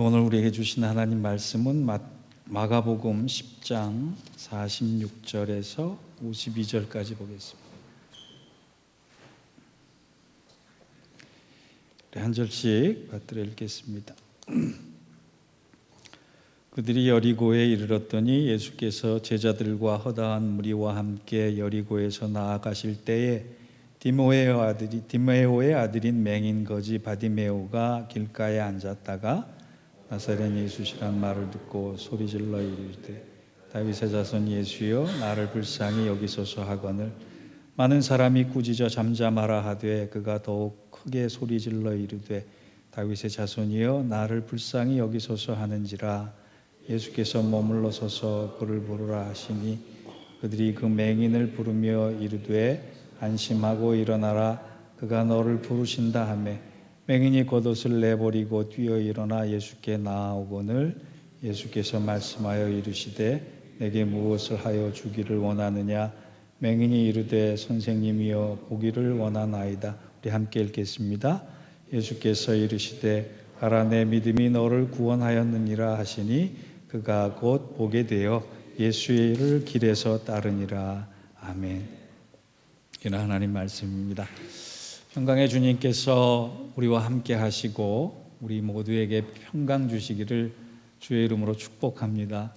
오늘 우리에게 주신 하나님 말씀은 마가복음 10장 46절에서 52절까지 보겠습니다. 한 절씩 받들어 읽겠습니다. 그들이 여리고에 이르렀더니 예수께서 제자들과 허다한 무리와 함께 여리고에서 나아가실 때에 디메오의 아들인 맹인 거지 바디메오가 길가에 앉았다가 나사렛 예수시란 말을 듣고 소리질러 이르되 다윗의 자손 예수여 나를 불쌍히 여기소서 하거늘 많은 사람이 꾸짖어 잠잠하라 하되 그가 더욱 크게 소리질러 이르되 다윗의 자손이여 나를 불쌍히 여기소서 하는지라. 예수께서 머물러 서서 그를 부르라 하시니 그들이 그 맹인을 부르며 이르되 안심하고 일어나라 그가 너를 부르신다 하며 맹인이 겉옷을 내버리고 뛰어 일어나 예수께 나아오거늘 예수께서 말씀하여 이르시되 내게 무엇을 하여 주기를 원하느냐. 맹인이 이르되 선생님이여 보기를 원하나이다. 우리 함께 읽겠습니다. 예수께서 이르시되 가라 내 믿음이 너를 구원하였느니라 하시니 그가 곧 보게 되어 예수를 길에서 따르니라. 아멘. 이는 하나님 말씀입니다. 평강의 주님께서 우리와 함께 하시고 우리 모두에게 평강 주시기를 주의 이름으로 축복합니다.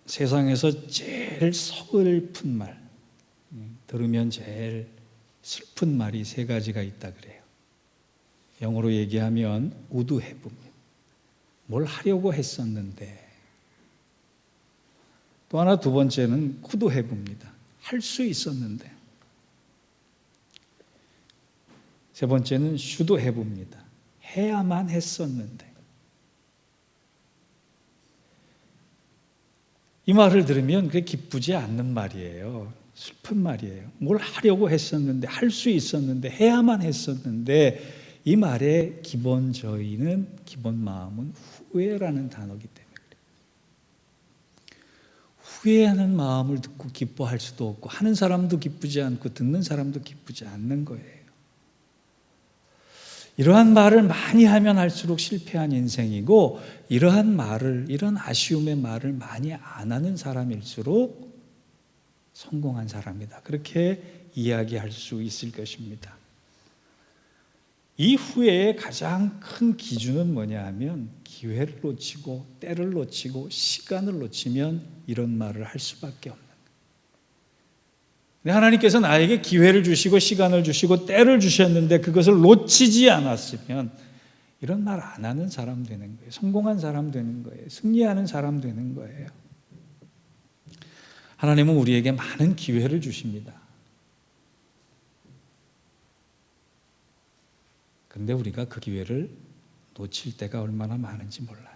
세상에서 제일 서글픈 말, 들으면 제일 슬픈 말이 세 가지가 있다 그래요. 영어로 얘기하면 would have입니다. 뭘 하려고 했었는데. 또 하나 두 번째는 could have입니다. 할 수 있었는데. 세 번째는 should have입니다. 해야만 했었는데. 이 말을 들으면 그게 기쁘지 않는 말이에요. 슬픈 말이에요. 뭘 하려고 했었는데, 할 수 있었는데, 해야만 했었는데, 이 말의 기본 마음은 후회라는 단어이기 때문에 그래요. 후회하는 마음을 듣고 기뻐할 수도 없고, 하는 사람도 기쁘지 않고, 듣는 사람도 기쁘지 않는 거예요. 이러한 말을 많이 하면 할수록 실패한 인생이고, 이러한 아쉬움의 말을 많이 안 하는 사람일수록 성공한 사람이다. 그렇게 이야기할 수 있을 것입니다. 이 후회의 가장 큰 기준은 뭐냐 하면 기회를 놓치고 때를 놓치고 시간을 놓치면 이런 말을 할 수밖에 없는 거예요. 하나님께서 나에게 기회를 주시고 시간을 주시고 때를 주셨는데 그것을 놓치지 않았으면 이런 말 안 하는 사람 되는 거예요. 성공한 사람 되는 거예요. 승리하는 사람 되는 거예요. 하나님은 우리에게 많은 기회를 주십니다. 그런데 우리가 그 기회를 놓칠 때가 얼마나 많은지 몰라요.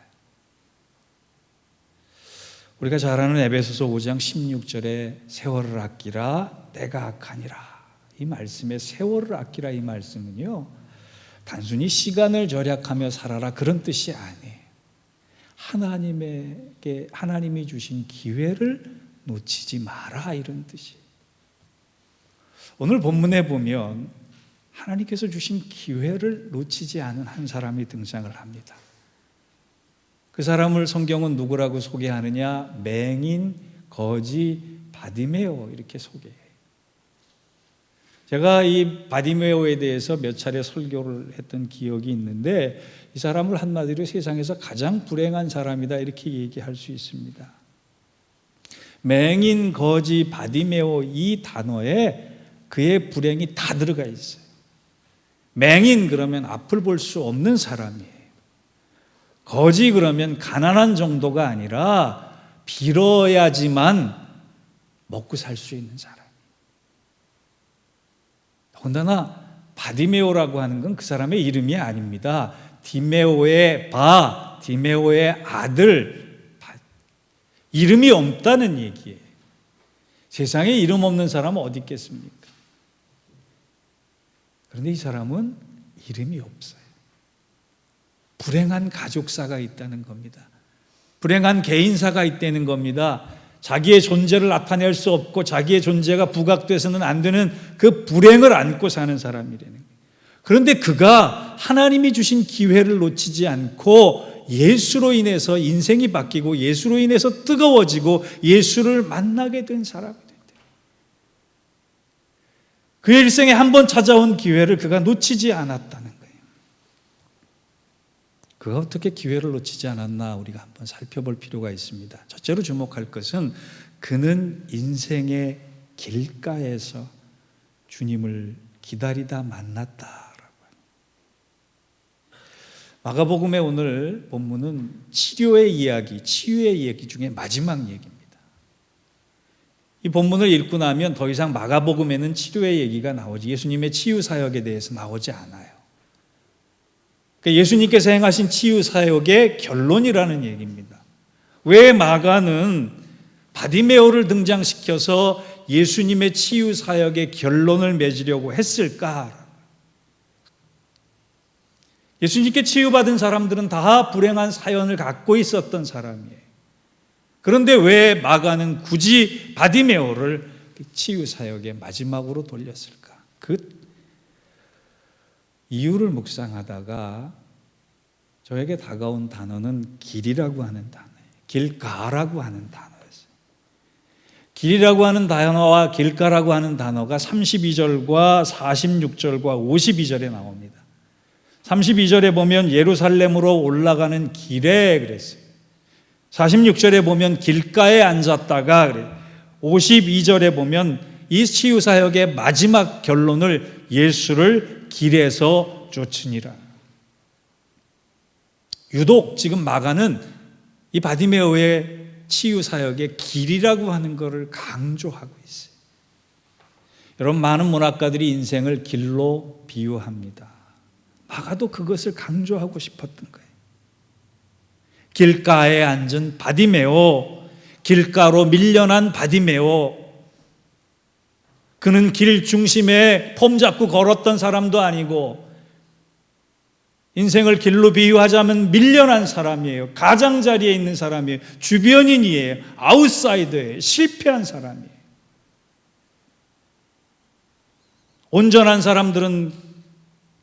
우리가 잘 아는 에베소서 5장 16절에 세월을 아끼라 때가 악하니라. 이 말씀에 세월을 아끼라 이 말씀은요, 단순히 시간을 절약하며 살아라 그런 뜻이 아니에요. 하나님이 주신 기회를 놓치지 마라 이런 뜻이에요. 오늘 본문에 보면 하나님께서 주신 기회를 놓치지 않은 한 사람이 등장을 합니다. 그 사람을 성경은 누구라고 소개하느냐? 맹인, 거지, 바디메오 이렇게 소개해요. 제가 이 바디메오에 대해서 몇 차례 설교를 했던 기억이 있는데 이 사람을 한마디로 세상에서 가장 불행한 사람이다 이렇게 얘기할 수 있습니다. 맹인, 거지, 바디메오 이 단어에 그의 불행이 다 들어가 있어요. 맹인 그러면 앞을 볼 수 없는 사람이에요. 거지 그러면 가난한 정도가 아니라 빌어야지만 먹고 살 수 있는 사람. 더군다나 바디메오라고 하는 건 그 사람의 이름이 아닙니다. 디메오의 아들, 이름이 없다는 얘기예요. 세상에 이름 없는 사람은 어디 있겠습니까? 그런데 이 사람은 이름이 없어요. 불행한 가족사가 있다는 겁니다. 불행한 개인사가 있다는 겁니다. 자기의 존재를 나타낼 수 없고 자기의 존재가 부각돼서는 안 되는 그 불행을 안고 사는 사람이라는 거예요. 그런데 그가 하나님이 주신 기회를 놓치지 않고 예수로 인해서 인생이 바뀌고 예수로 인해서 뜨거워지고 예수를 만나게 된 사람이 됐다. 그의 일생에 한 번 찾아온 기회를 그가 놓치지 않았다는 거예요. 그가 어떻게 기회를 놓치지 않았나 우리가 한번 살펴볼 필요가 있습니다. 첫째로 주목할 것은 그는 인생의 길가에서 주님을 기다리다 만났다라고 합니다. 마가복음의 오늘 본문은 치료의 이야기, 치유의 이야기 중에 마지막 얘기입니다. 이 본문을 읽고 나면 더 이상 마가복음에는 치료의 얘기가 나오지, 예수님의 치유 사역에 대해서 나오지 않아요. 그러니까 예수님께서 행하신 치유 사역의 결론이라는 얘기입니다. 왜 마가는 바디메오를 등장시켜서 예수님의 치유 사역의 결론을 맺으려고 했을까? 예수님께 치유받은 사람들은 다 불행한 사연을 갖고 있었던 사람이에요. 그런데 왜 마가는 굳이 바디메오를 치유 사역의 마지막으로 돌렸을까? 그 이유를 묵상하다가 저에게 다가온 단어는 길이라고 하는 단어예요. 길가라고 하는 단어였어요. 길이라고 하는 단어와 길가라고 하는 단어가 32절과 46절과 52절에 나옵니다. 32절에 보면 예루살렘으로 올라가는 길에 그랬어요. 46절에 보면 길가에 앉았다가 그래요. 52절에 보면 이 치유사역의 마지막 결론을 예수를 길에서 쫓으니라. 유독 지금 마가는 이 바디메오의 치유사역의 길이라고 하는 것을 강조하고 있어요. 여러분, 많은 문학가들이 인생을 길로 비유합니다. 마가도 그것을 강조하고 싶었던 거예요. 길가에 앉은 바디메오, 길가로 밀려난 바디메오. 그는 길 중심에 폼 잡고 걸었던 사람도 아니고 인생을 길로 비유하자면 밀려난 사람이에요. 가장자리에 있는 사람이에요. 주변인이에요. 아웃사이더예요. 실패한 사람이에요. 온전한 사람들은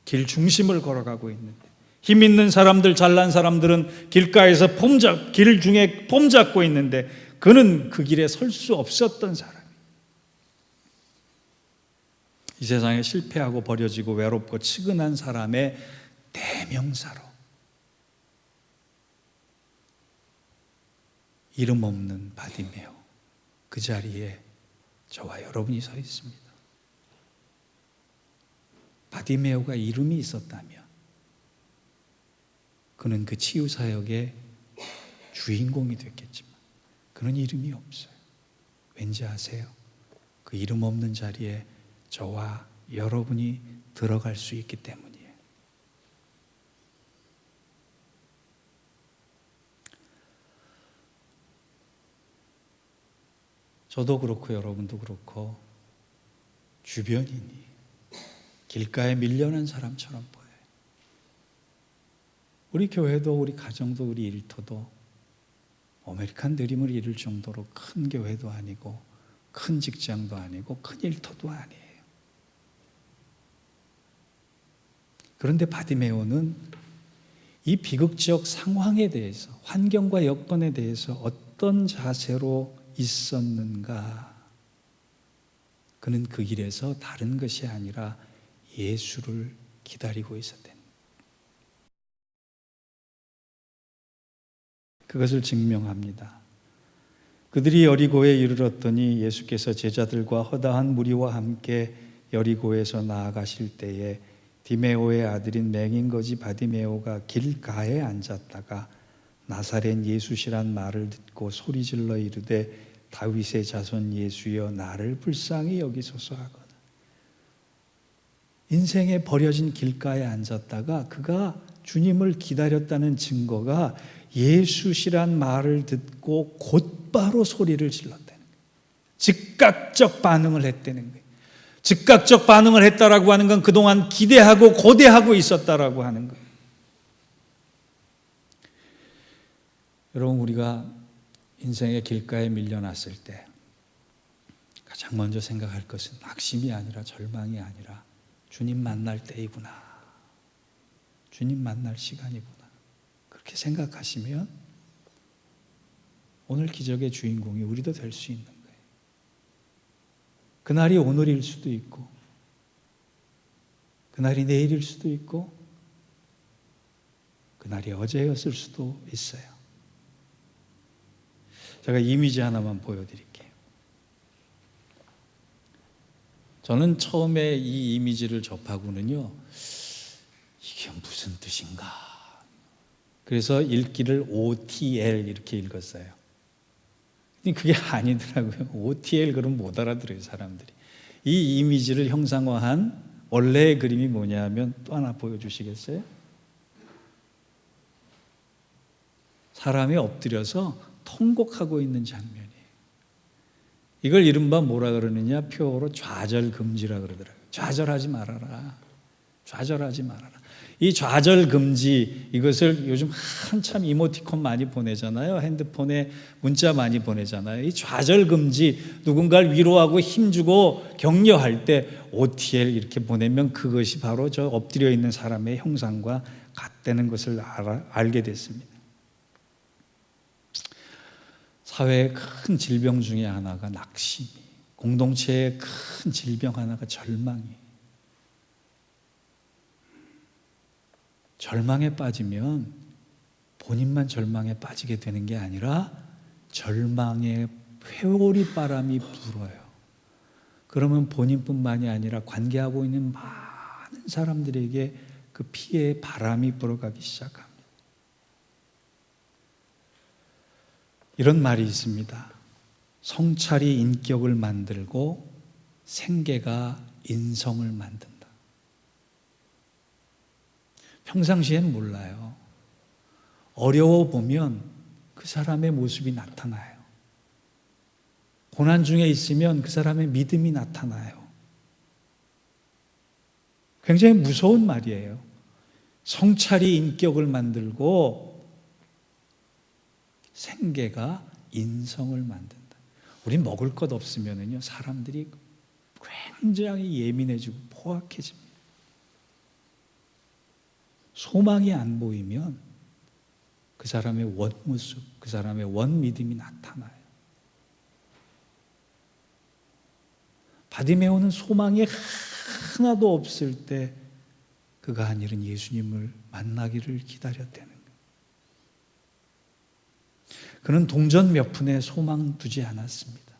길 중심을 걸어가고 있는데 힘 있는 사람들, 잘난 사람들은 길가에서 길 중에 폼 잡고 있는데 그는 그 길에 설 수 없었던 사람이에요. 이 세상에 실패하고 버려지고 외롭고 측은한 사람의 대명사로 이름 없는 바디메오, 그 자리에 저와 여러분이 서 있습니다. 바디메오가 이름이 있었다면 그는 그 치유사역의 주인공이 됐겠지만 그는 이름이 없어요. 왠지 아세요? 그 이름 없는 자리에 저와 여러분이 들어갈 수 있기 때문이에요. 저도 그렇고 여러분도 그렇고 주변인이 길가에 밀려난 사람처럼 보여요. 우리 교회도 우리 가정도 우리 일터도 아메리칸 드림을 이룰 정도로 큰 교회도 아니고 큰 직장도 아니고 큰 일터도 아니에요. 그런데 바디메오는 이 비극적 상황에 대해서, 환경과 여건에 대해서 어떤 자세로 있었는가? 그는 그 길에서 다른 것이 아니라 예수를 기다리고 있었다. 그것을 증명합니다. 그들이 여리고에 이르렀더니 예수께서 제자들과 허다한 무리와 함께 여리고에서 나아가실 때에 디메오의 아들인 맹인거지 바디메오가 길가에 앉았다가 나사렛 예수시란 말을 듣고 소리질러 이르되 다윗의 자손 예수여 나를 불쌍히 여기소서 하거든. 인생에 버려진 길가에 앉았다가 그가 주님을 기다렸다는 증거가 예수시란 말을 듣고 곧바로 소리를 질렀다는 거예요. 즉각적 반응을 했다는 거예요. 즉각적 반응을 했다라고 하는 건 그동안 기대하고 고대하고 있었다라고 하는 거예요. 여러분, 우리가 인생의 길가에 밀려났을 때 가장 먼저 생각할 것은 낙심이 아니라 절망이 아니라 주님 만날 때이구나. 주님 만날 시간이구나. 그렇게 생각하시면 오늘 기적의 주인공이 우리도 될 수 있는 거예요. 그날이 오늘일 수도 있고, 그날이 내일일 수도 있고, 그날이 어제였을 수도 있어요. 제가 이미지 하나만 보여드릴게요. 저는 처음에 이 이미지를 접하고는요, 이게 무슨 뜻인가? 그래서 읽기를 OTL 이렇게 읽었어요. 근데 그게 아니더라고요. OTL 그럼 못 알아들어요, 사람들이. 이 이미지를 형상화한 원래의 그림이 뭐냐면 또 하나 보여주시겠어요? 사람이 엎드려서 통곡하고 있는 장면이에요. 이걸 이른바 뭐라 그러느냐, 표어로 좌절금지라 그러더라고요. 좌절하지 말아라. 좌절하지 말아라. 이 좌절금지, 이것을 요즘 한참 이모티콘 많이 보내잖아요. 핸드폰에 문자 많이 보내잖아요. 이 좌절금지, 누군가를 위로하고 힘주고 격려할 때 OTL 이렇게 보내면 그것이 바로 저 엎드려 있는 사람의 형상과 같다는 것을 알게 됐습니다. 사회의 큰 질병 중에 하나가 낙심이, 공동체의 큰 질병 하나가 절망이. 절망에 빠지면 본인만 절망에 빠지게 되는 게 아니라 절망의 회오리 바람이 불어요. 그러면 본인뿐만이 아니라 관계하고 있는 많은 사람들에게 그 피해의 바람이 불어가기 시작합니다. 이런 말이 있습니다. 성찰이 인격을 만들고 생계가 인성을 만든다. 평상시엔 몰라요. 어려워 보면 그 사람의 모습이 나타나요. 고난 중에 있으면 그 사람의 믿음이 나타나요. 굉장히 무서운 말이에요. 성찰이 인격을 만들고 생계가 인성을 만든다. 우리 먹을 것 없으면요, 사람들이 굉장히 예민해지고 포악해집니다. 소망이 안 보이면 그 사람의 원모습, 그 사람의 원믿음이 나타나요. 바디메오는 소망이 하나도 없을 때 그가 한 일은 예수님을 만나기를 기다렸다는 거예요. 그는 동전 몇 푼에 소망 두지 않았습니다.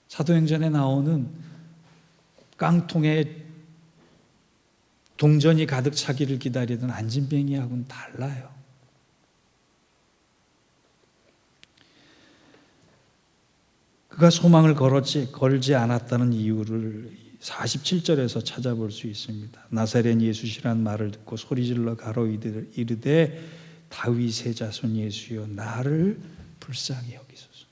사도행전에 나오는 깡통에 동전이 가득 차기를 기다리던 안진뱅이하고는 달라요. 그가 소망을 걸지 않았다는 이유를 47절에서 찾아볼 수 있습니다. 나사렛 예수시란 말을 듣고 소리질러 가로이르되 다윗의 자손 예수여 나를 불쌍히 여기소서.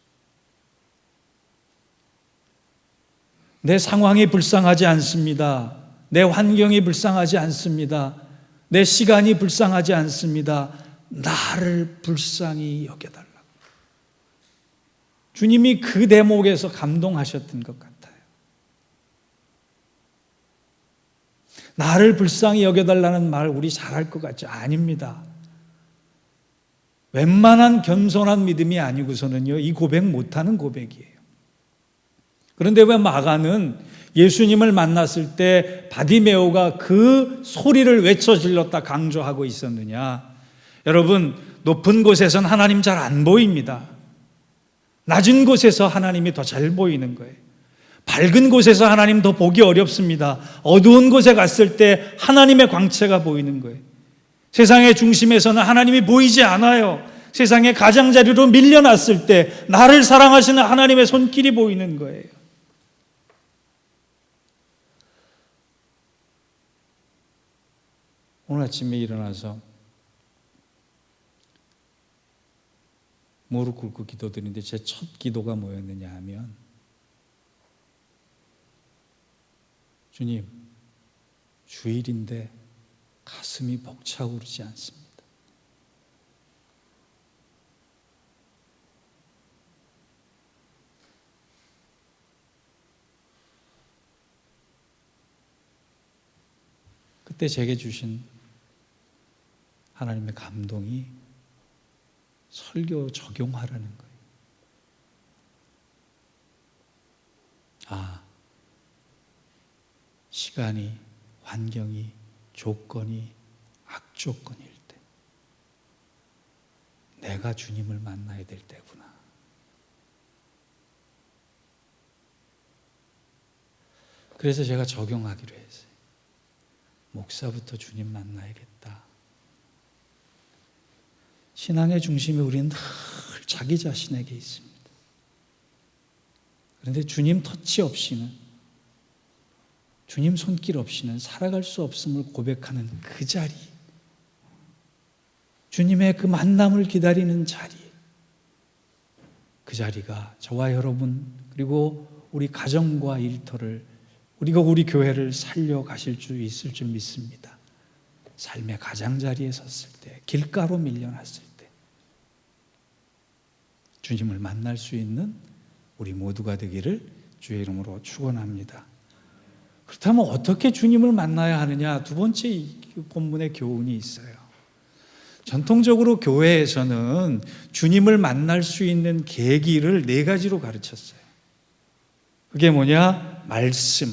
내 상황이 불쌍하지 않습니다. 내 환경이 불쌍하지 않습니다. 내 시간이 불쌍하지 않습니다. 나를 불쌍히 여겨달라고. 주님이 그 대목에서 감동하셨던 것 같아요. 나를 불쌍히 여겨달라는 말 우리 잘할 것 같죠? 아닙니다. 웬만한 겸손한 믿음이 아니고서는요, 이 고백 못하는 고백이에요. 그런데 왜 마가는 예수님을 만났을 때 바디메오가 그 소리를 외쳐 질렀다 강조하고 있었느냐? 여러분, 높은 곳에선 하나님 잘 안 보입니다. 낮은 곳에서 하나님이 더 잘 보이는 거예요. 밝은 곳에서 하나님 더 보기 어렵습니다. 어두운 곳에 갔을 때 하나님의 광채가 보이는 거예요. 세상의 중심에서는 하나님이 보이지 않아요. 세상의 가장자리로 밀려났을 때 나를 사랑하시는 하나님의 손길이 보이는 거예요. 오늘 아침에 일어나서 무릎 꿇고 기도드리는데 제 첫 기도가 뭐였느냐 하면, 주님, 주일인데 가슴이 벅차오르지 않습니다. 그때 제게 주신 하나님의 감동이 설교 적용하라는 거예요. 시간이, 환경이, 조건이 악조건일 때 내가 주님을 만나야 될 때구나. 그래서 제가 적용하기로 했어요. 목사부터 주님 만나야겠다. 신앙의 중심이 우리는 늘 자기 자신에게 있습니다. 그런데 주님 터치 없이는, 주님 손길 없이는 살아갈 수 없음을 고백하는 그 자리, 주님의 그 만남을 기다리는 자리, 그 자리가 저와 여러분 그리고 우리 가정과 일터를, 그리고 우리 교회를 살려가실 수 있을 줄 믿습니다. 삶의 가장자리에 섰을 때, 길가로 밀려났을 때 주님을 만날 수 있는 우리 모두가 되기를 주의 이름으로 축원합니다. 그렇다면 어떻게 주님을 만나야 하느냐? 두 번째 이 본문의 교훈이 있어요. 전통적으로 교회에서는 주님을 만날 수 있는 계기를 4가지로 가르쳤어요. 그게 뭐냐? 말씀,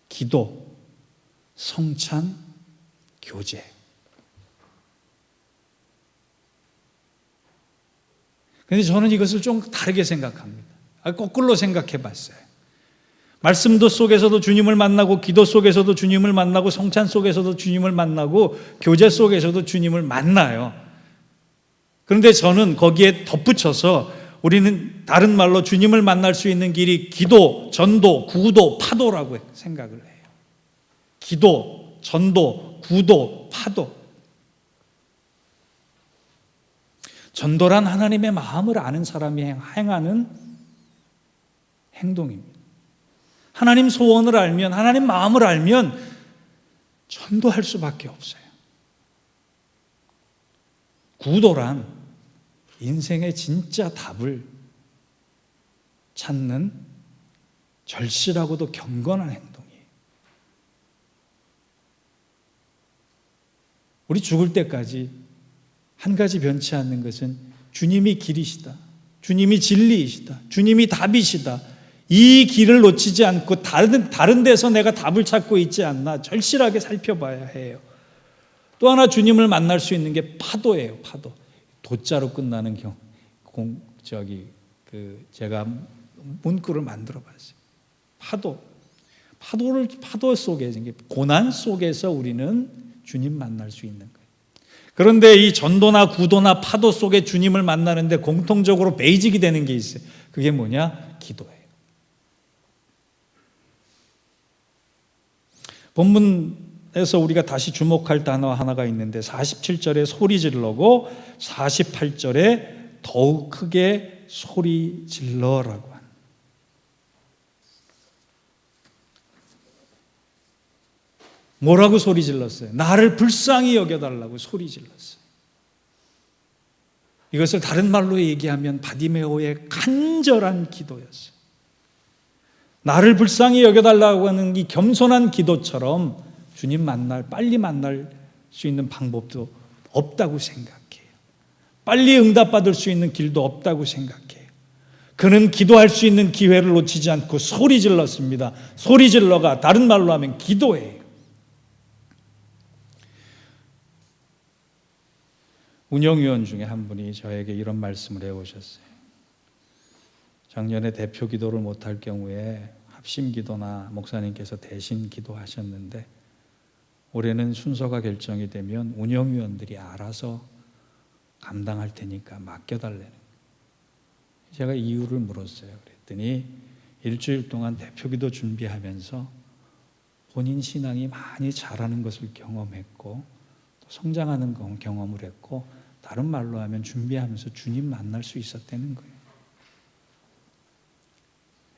기도, 성찬, 교제. 그런데 저는 이것을 좀 다르게 생각합니다. 거꾸로 생각해 봤어요. 말씀도 속에서도 주님을 만나고, 기도 속에서도 주님을 만나고, 성찬 속에서도 주님을 만나고, 교제 속에서도 주님을 만나요. 그런데 저는 거기에 덧붙여서 우리는 다른 말로 주님을 만날 수 있는 길이 기도, 전도, 구도, 파도라고 생각을 해요. 기도, 전도, 구도, 파도. 전도란 하나님의 마음을 아는 사람이 행하는 행동입니다. 하나님 소원을 알면, 하나님 마음을 알면 전도할 수밖에 없어요. 구도란 인생의 진짜 답을 찾는 절실하고도 경건한 행동이에요. 우리 죽을 때까지 한 가지 변치 않는 것은 주님이 길이시다, 주님이 진리이시다, 주님이 답이시다, 이 길을 놓치지 않고 다른 데서 내가 답을 찾고 있지 않나 절실하게 살펴봐야 해요. 또 하나 주님을 만날 수 있는 게 파도예요. 파도. 도자로 끝나는 제가 문구를 만들어 봤어요. 파도 속에, 고난 속에서 우리는 주님 만날 수 있는 거예요. 그런데 이 전도나 구도나 파도 속에 주님을 만나는데 공통적으로 베이직이 되는 게 있어요. 그게 뭐냐? 기도예요. 본문에서 우리가 다시 주목할 단어 하나가 있는데 47절에 소리 질러고 48절에 더욱 크게 소리 질러라고 합니다. 뭐라고 소리 질렀어요? 나를 불쌍히 여겨달라고 소리 질렀어요. 이것을 다른 말로 얘기하면 바디메오의 간절한 기도였어요. 나를 불쌍히 여겨달라고 하는 이 겸손한 기도처럼 주님 빨리 만날 수 있는 방법도 없다고 생각해요. 빨리 응답받을 수 있는 길도 없다고 생각해요. 그는 기도할 수 있는 기회를 놓치지 않고 소리 질렀습니다. 소리 질러가 다른 말로 하면 기도예요. 운영위원 중에 한 분이 저에게 이런 말씀을 해오셨어요. 작년에 대표 기도를 못할 경우에 합심 기도나 목사님께서 대신 기도하셨는데 올해는 순서가 결정이 되면 운영위원들이 알아서 감당할 테니까 맡겨달라는 거예요. 제가 이유를 물었어요. 그랬더니 일주일 동안 대표 기도 준비하면서 본인 신앙이 많이 자라는 것을 경험했고 또 성장하는 경험을 했고, 다른 말로 하면 준비하면서 주님 만날 수 있었다는 거예요.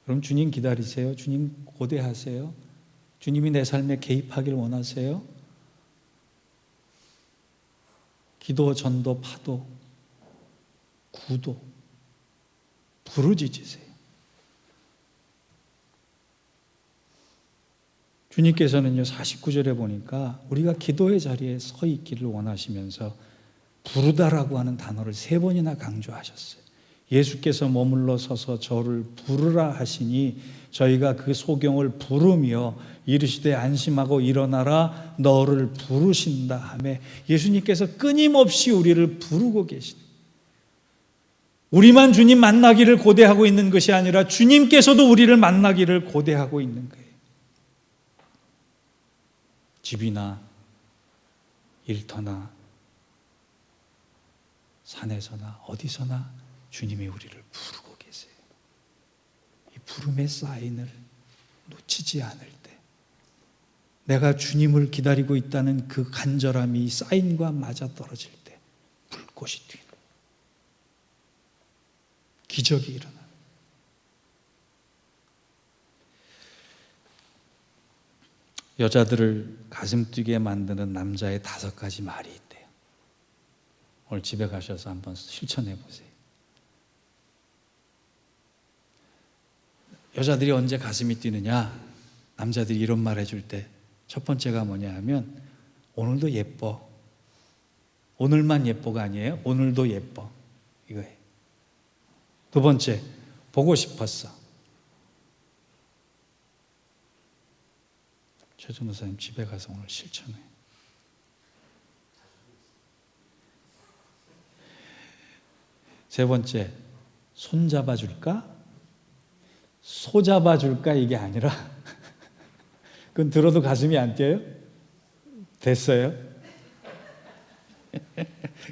그럼 주님 기다리세요? 주님 고대하세요? 주님이 내 삶에 개입하길 원하세요? 기도, 전도, 파도, 구도 부르짖으세요. 주님께서는요 49절에 보니까 우리가 기도의 자리에 서 있기를 원하시면서 부르다라고 하는 단어를 3번이나 강조하셨어요. 예수께서 머물러 서서 저를 부르라 하시니 저희가 그 소경을 부르며 이르시되 안심하고 일어나라 너를 부르신다 하며 예수님께서 끊임없이 우리를 부르고 계신, 우리만 주님 만나기를 고대하고 있는 것이 아니라 주님께서도 우리를 만나기를 고대하고 있는 거예요. 집이나 일터나 산에서나 어디서나 주님이 우리를 부르고 계세요. 이 부름의 사인을 놓치지 않을 때, 내가 주님을 기다리고 있다는 그 간절함이 사인과 맞아떨어질 때 불꽃이 튀는, 기적이 일어나는. 여자들을 가슴 뛰게 만드는 남자의 5가지 말이 있대요. 오늘 집에 가셔서 한번 실천해 보세요. 여자들이 언제 가슴이 뛰느냐? 남자들이 이런 말 해줄 때 첫 번째가 뭐냐 하면 오늘도 예뻐. 오늘만 예뻐가 아니에요. 오늘도 예뻐. 이거예요. 두 번째, 보고 싶었어. 최준 목사님 집에 가서 오늘 실천해. 세 번째, 손 잡아줄까? 소 잡아줄까? 이게 아니라 그건 들어도 가슴이 안 뛰어요? 됐어요?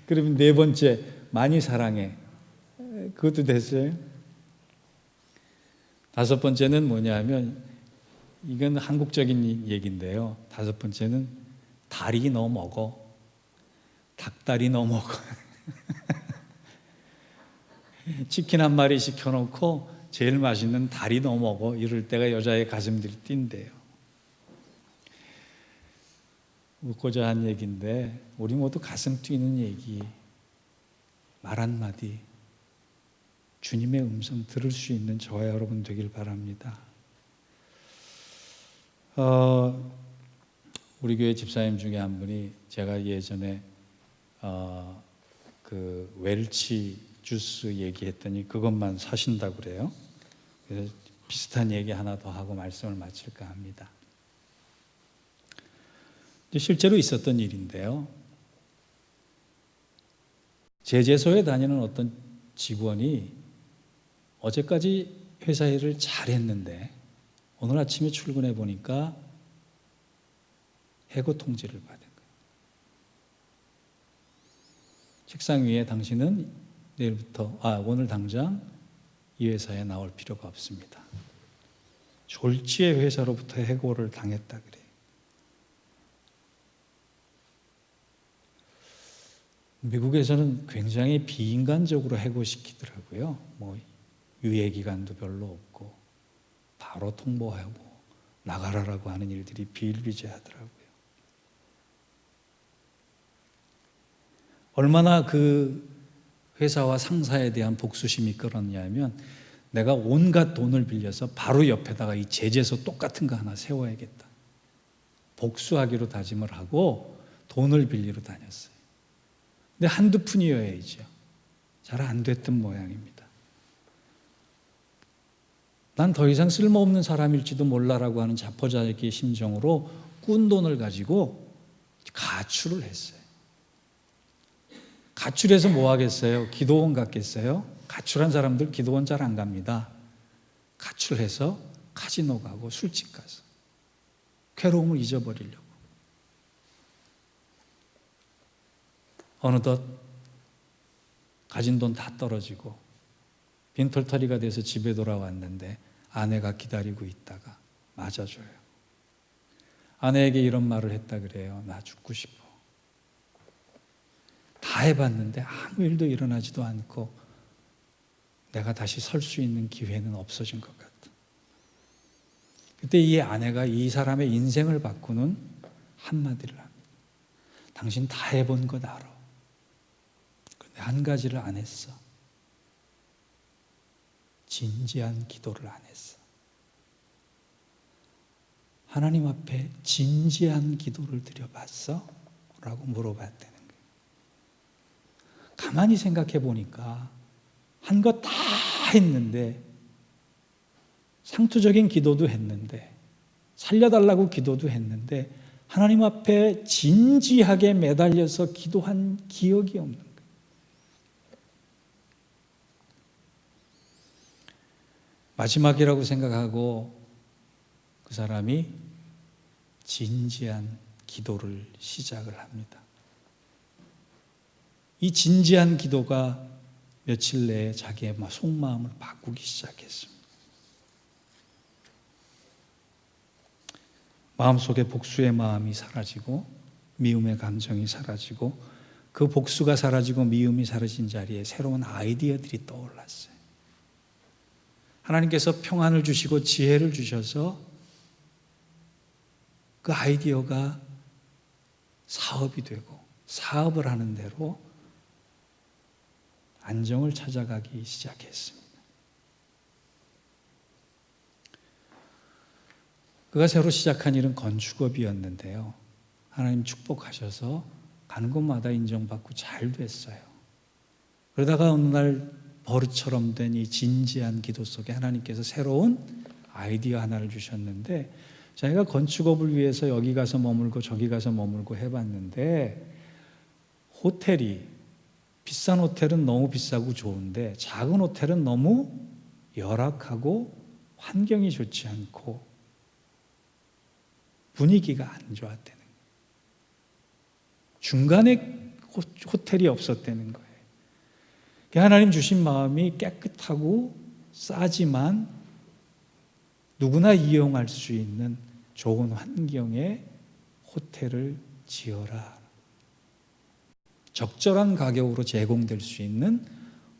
그러면 네 번째, 많이 사랑해. 그것도 됐어요? 다섯 번째는 뭐냐 하면 이건 한국적인 얘기인데요. 다섯 번째는 다리 너 먹어. 닭다리 너 먹어. 치킨 한 마리 시켜놓고 제일 맛있는 다리 너 먹어. 이럴 때가 여자의 가슴들이 뛴대요. 묻고자 한 얘기인데 우리 모두 가슴 뛰는 얘기, 말 한마디 주님의 음성 들을 수 있는 저와 여러분 되길 바랍니다. 우리 교회 집사님 중에 한 분이 제가 예전에 그 웰치 주스 얘기했더니 그것만 사신다고 그래요. 그래서 비슷한 얘기 하나 더 하고 말씀을 마칠까 합니다. 실제로 있었던 일인데요. 제재소에 다니는 어떤 직원이 어제까지 회사 일을 잘했는데 오늘 아침에 출근해 보니까 해고 통지를 받은 거예요. 책상 위에 당신은 오늘 당장 이 회사에 나올 필요가 없습니다. 졸지에 회사로부터 해고를 당했다 그래요. 미국에서는 굉장히 비인간적으로 해고시키더라고요. 유예 기간도 별로 없고 바로 통보하고 나가라라고 하는 일들이 비일비재하더라고요. 얼마나 그 회사와 상사에 대한 복수심이 끌었냐면 내가 온갖 돈을 빌려서 바로 옆에다가 이 제재소 똑같은 거 하나 세워야겠다. 복수하기로 다짐을 하고 돈을 빌리러 다녔어요. 근데 한두 푼이어야죠. 잘 안 됐던 모양입니다. 난 더 이상 쓸모없는 사람일지도 몰라라고 하는 자포자기의 심정으로 꾼 돈을 가지고 가출을 했어요. 가출해서 뭐 하겠어요? 기도원 갔겠어요? 가출한 사람들 기도원 잘 안 갑니다. 가출해서 카지노 가고 술집 가서 괴로움을 잊어버리려고. 어느덧 가진 돈 다 떨어지고 빈털터리가 돼서 집에 돌아왔는데 아내가 기다리고 있다가 맞아줘요. 아내에게 이런 말을 했다 그래요. 나 죽고 싶어. 다 해봤는데 아무 일도 일어나지도 않고 내가 다시 설 수 있는 기회는 없어진 것 같아. 그때 이 아내가 이 사람의 인생을 바꾸는 한마디를 합니다. 당신 다 해본 것 알아. 그런데 한 가지를 안 했어. 진지한 기도를 안 했어. 하나님 앞에 진지한 기도를 드려봤어? 라고 물어봤다는 거예요. 가만히 생각해 보니까 한 거 다 했는데, 상투적인 기도도 했는데, 살려달라고 기도도 했는데, 하나님 앞에 진지하게 매달려서 기도한 기억이 없는 거예요. 마지막이라고 생각하고 그 사람이 진지한 기도를 시작을 합니다. 이 진지한 기도가 며칠 내에 자기의 속마음을 바꾸기 시작했습니다. 마음속에 복수의 마음이 사라지고 미움의 감정이 사라지고, 그 복수가 사라지고 미움이 사라진 자리에 새로운 아이디어들이 떠올랐어요. 하나님께서 평안을 주시고 지혜를 주셔서 그 아이디어가 사업이 되고, 사업을 하는 대로 안정을 찾아가기 시작했습니다. 그가 새로 시작한 일은 건축업이었는데요. 하나님 축복하셔서 가는 곳마다 인정받고 잘 됐어요. 그러다가 어느 날 버릇처럼 된 이 진지한 기도 속에 하나님께서 새로운 아이디어 하나를 주셨는데, 자기가 건축업을 위해서 여기 가서 머물고 저기 가서 머물고 해봤는데, 호텔이, 비싼 호텔은 너무 비싸고 좋은데 작은 호텔은 너무 열악하고 환경이 좋지 않고 분위기가 안 좋았다는 거예요. 중간에 호텔이 없었다는 거예요. 하나님 주신 마음이 깨끗하고 싸지만 누구나 이용할 수 있는 좋은 환경의 호텔을 지어라. 적절한 가격으로 제공될 수 있는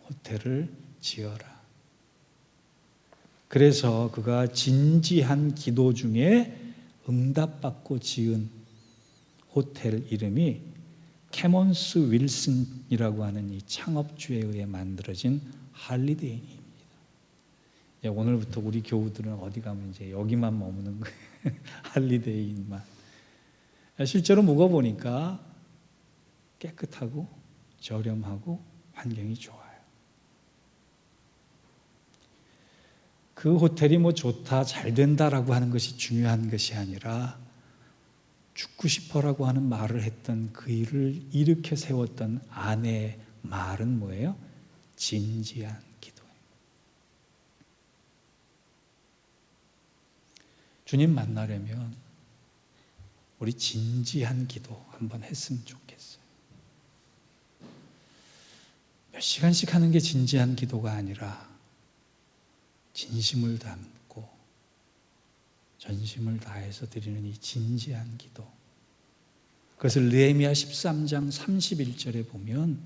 호텔을 지어라. 그래서 그가 진지한 기도 중에 응답받고 지은 호텔 이름이 캐먼스 윌슨이라고 하는 이 창업주에 의해 만들어진 할리데이입니다. 오늘부터 우리 교우들은 어디 가면 이제 여기만 머무는 거예요. 할리데이만. 실제로 묵어보니까 깨끗하고 저렴하고 환경이 좋아요. 그 호텔이 좋다, 잘 된다라고 하는 것이 중요한 것이 아니라 죽고 싶어라고 하는 말을 했던 그 일을 일으켜 세웠던 아내의 말은 뭐예요? 진지한 기도예요. 주님 만나려면 우리 진지한 기도 한번 했으면 좋겠어요. 몇 시간씩 하는 게 진지한 기도가 아니라 진심을 담고 전심을 다해서 드리는 이 진지한 기도. 그것을 느헤미야 13장 31절에 보면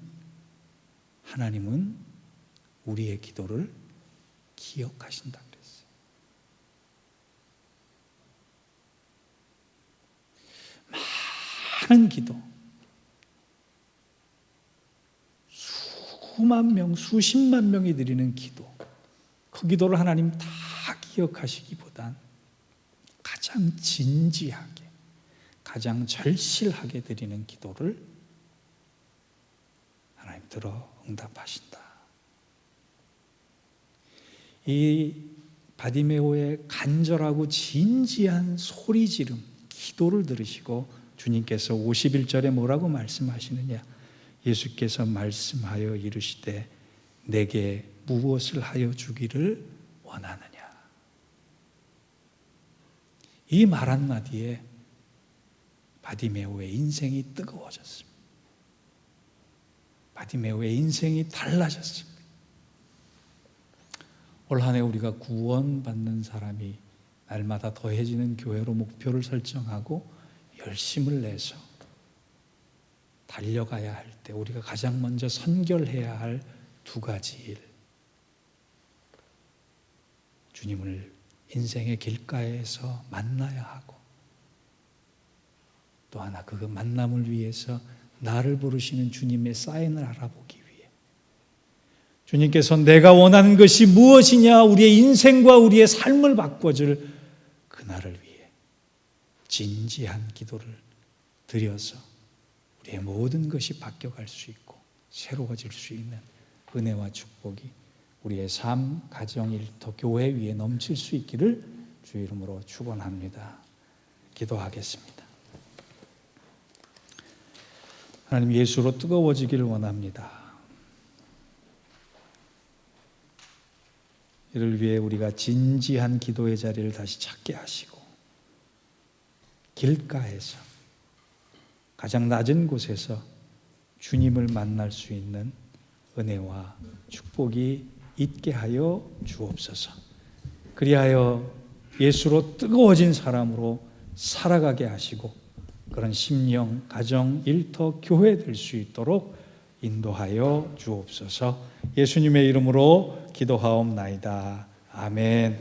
하나님은 우리의 기도를 기억하신다 그랬어요. 많은 기도, 수만 명, 수십만 명이 드리는 기도, 그 기도를 하나님 다 기억하시기보단 가장 진지하게, 가장 절실하게 드리는 기도를 하나님 들어 응답하신다. 이 바디메오의 간절하고 진지한 소리 지름, 기도를 들으시고 주님께서 51절에 뭐라고 말씀하시느냐? 예수께서 말씀하여 이르시되 내게 무엇을 하여 주기를 원하느냐? 이 말 한마디에 바디메오의 인생이 뜨거워졌습니다. 바디메오의 인생이 달라졌습니다. 올 한 해 우리가 구원받는 사람이 날마다 더해지는 교회로 목표를 설정하고 열심을 내서 달려가야 할 때 우리가 가장 먼저 선결해야 할 두 가지 일. 주님을 인생의 길가에서 만나야 하고, 또 하나 그 만남을 위해서 나를 부르시는 주님의 사인을 알아보기 위해 주님께서 내가 원하는 것이 무엇이냐, 우리의 인생과 우리의 삶을 바꿔줄 그날을 위해 진지한 기도를 드려서 우리의 모든 것이 바뀌어갈 수 있고 새로워질 수 있는 은혜와 축복이 우리의 삶, 가정, 일터, 교회 위에 넘칠 수 있기를 주의 이름으로 축원합니다. 기도하겠습니다. 하나님, 예수로 뜨거워지기를 원합니다. 이를 위해 우리가 진지한 기도의 자리를 다시 찾게 하시고 길가에서 가장 낮은 곳에서 주님을 만날 수 있는 은혜와 축복이 있게 하여 주옵소서. 그리하여 예수로 뜨거워진 사람으로 살아가게 하시고 그런 심령, 가정, 일터, 교회 될 수 있도록 인도하여 주옵소서. 예수님의 이름으로 기도하옵나이다. 아멘.